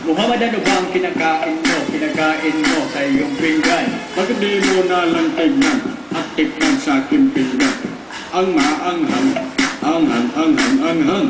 Muhammad, ano ba ang kinakain mo? Kinakain mo sa iyong pinggan. Bakit di mo na lang tignan at tikman sa aking pinggan? Ang maanghang, anghang, anghang, anghang,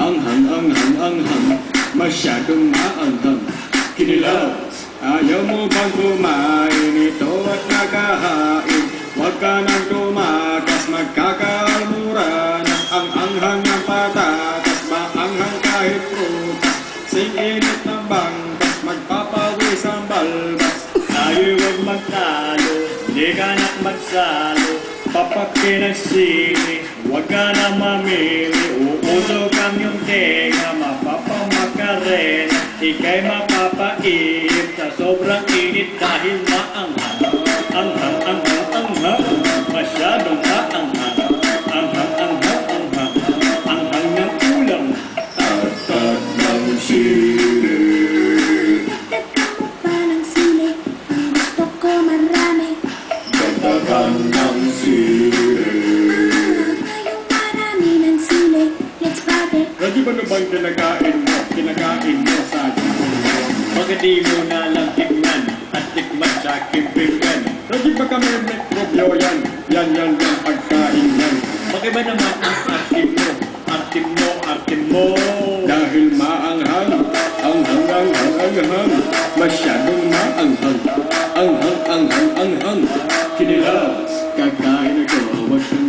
anghang, anghang, anghang, masyadong maanghang. Kinilaw, ayaw mo bang kumain ito at nakahain? Huwag ka nang tumakas, magkakaalmura na ang anghang ng patatas, maanghang kahit prutas. Sing init ng bangkas, magpapawis ang balbas. Tayo'y huwag magtalo, di ka nak magsalo. Papakin ang sili, huwag ka na mamili. Uusog ang iyong tenga, mapapamakarena. Ika'y mapapainit sa sobrang init dahil maanghang. Anghang, anghang, anghang, masyadong maanghang. Anghang, anghang, anghang, anghang ng ulam. Tatad ng sili. Dagdagan mo pa ng sili, ang gusto ko marami. Dagdagan ng sili. Ngayong marami ng sili, let's party. Ready ba na bang kinakain mo? Kinakain mo sa akin. Bakit di mo na lang tignan at tikman sa aking pinggan? Ready ba kami mikrobyo yan? Yan, yan, yan, pagkain yan. Bakit ba naman ang akin mo? Akin mo, akin mo. Dahil maanghang, anghang, anghang, anghang, masyadong maanghang. Anghang, anghang, anghang, kinilaw, kakain ako, wag kang